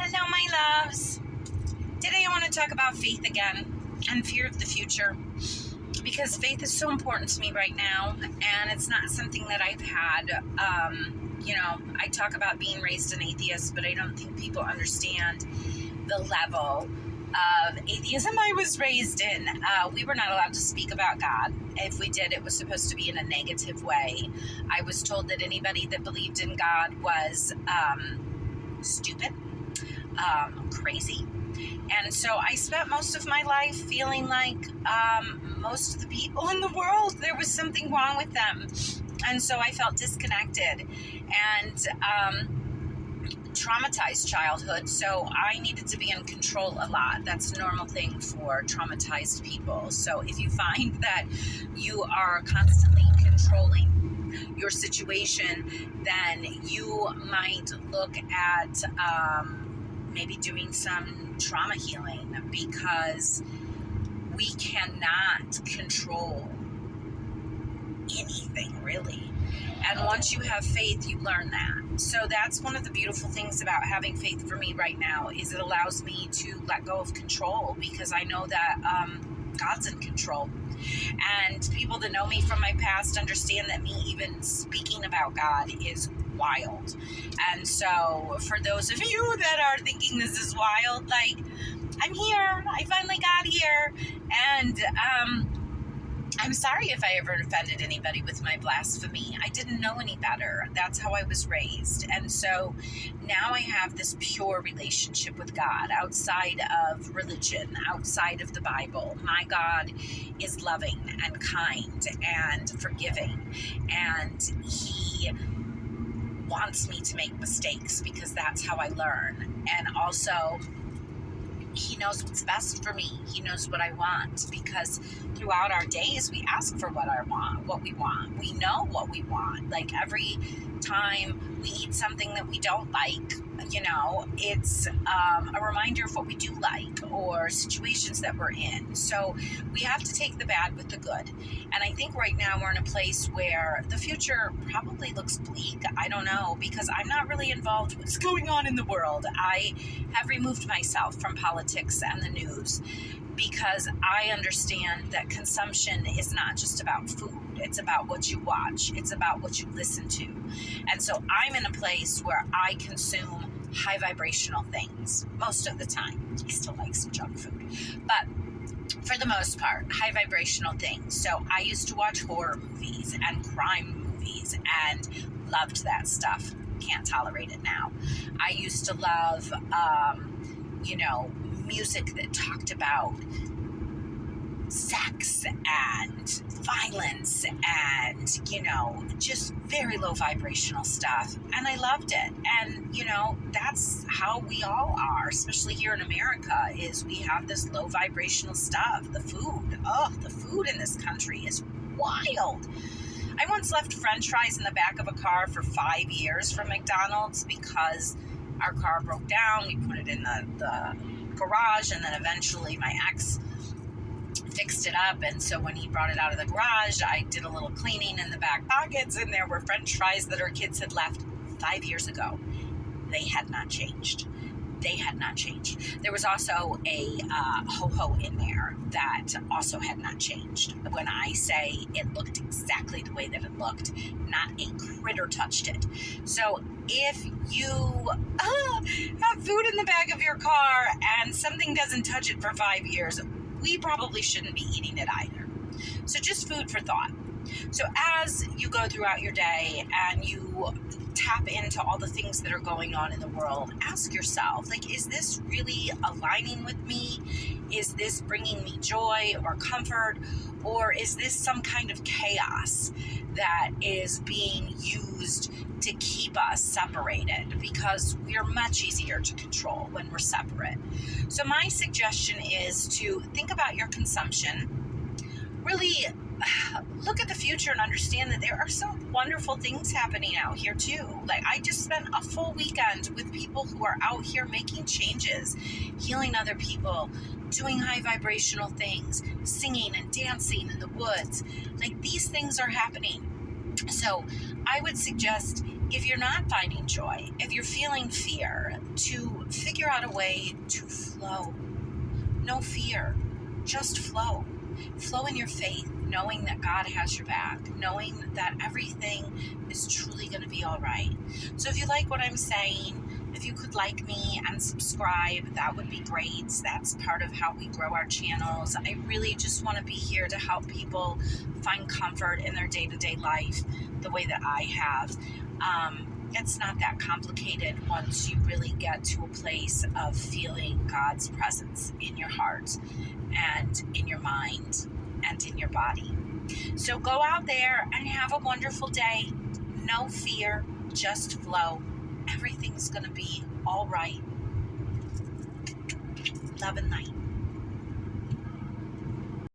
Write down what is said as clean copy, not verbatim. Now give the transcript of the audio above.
Hello, my loves. Today I want to talk about faith again and fear of the future, because faith is so important to me right now, and it's not something that I've had. I talk about being raised an atheist, but I don't think people understand the level of atheism I was raised in. We were not allowed to speak about God. If we did, it was supposed to be in a negative way. I was told that anybody that believed in God was stupid, crazy. And so I spent most of my life feeling like most of the people in the world, there was something wrong with them. And so I felt disconnected and traumatized childhood. So I needed to be in control a lot. That's a normal thing for traumatized people. So if you find that you are constantly controlling your situation, then you might look at maybe doing some trauma healing, because we cannot control anything really. And once you have faith, you learn that. So that's one of the beautiful things about having faith for me right now, is it allows me to let go of control, because I know that God's in control. And people that know me from my past understand that me even speaking about God is wild. And so for those of you that are thinking this is wild, like, I'm here, I finally got here, and I'm sorry if I ever offended anybody with my blasphemy. I didn't know any better. That's how I was raised. And so now I have this pure relationship with God outside of religion, outside of the Bible. My God is loving and kind and forgiving, and He wants me to make mistakes, because that's how I learn. And also, He knows what's best for me. He knows what I want, because throughout our days, we ask for what we want. We know what we want. Like, every time we eat something that we don't like, it's a reminder of what we do like, or situations that we're in. So we have to take the bad with the good. And I think right now we're in a place where the future probably looks bleak. I don't know, because I'm not really involved with what's going on in the world. I have removed myself from politics and the news, because I understand that consumption is not just about food. It's about what you watch. It's about what you listen to. And so I'm in a place where I consume high vibrational things most of the time. I still like some junk food, but for the most part, high vibrational things. So I used to watch horror movies and crime movies and loved that stuff. Can't tolerate it now. I used to love, music that talked about sex and violence and, just very low vibrational stuff. And I loved it. And, that's how we all are, especially here in America, is we have this low vibrational stuff. The food in this country is wild. I once left French fries in the back of a car for 5 years from McDonald's, because our car broke down. We put it in the garage, and then eventually my ex fixed it up, and so when he brought it out of the garage, I did a little cleaning in the back pockets, and there were French fries that our kids had left 5 years ago. They had not changed. There was also a ho-ho in there that also had not changed. When I say it looked exactly the way that it looked, not a critter touched it. So if you have food in the back of your car and something doesn't touch it for 5 years, we probably shouldn't be eating it either. So just food for thought. So as you go throughout your day and you tap into all the things that are going on in the world, ask yourself, like, is this really aligning with me? Is this bringing me joy or comfort? Or is this some kind of chaos that is being used to keep us separated? Because we are much easier to control when we're separate. So my suggestion is to think about your consumption, really look at the future and understand that there are some wonderful things happening out here too. Like, I just spent a full weekend with people who are out here making changes, healing other people, doing high vibrational things, singing and dancing in the woods. Like, these things are happening. So I would suggest, if you're not finding joy, if you're feeling fear, to figure out a way to flow. No fear, just flow. Flow in your faith, knowing that God has your back, knowing that everything is truly going to be all right. So if you like what I'm saying, if you could like me and subscribe, that would be great. That's part of how we grow our channels. I really just want to be here to help people find comfort in their day-to-day life the way that I have. It's not that complicated once you really get to a place of feeling God's presence in your heart and in your mind and in your body. So go out there and have a wonderful day. No fear, just flow. Everything's going to be all right. Love and light.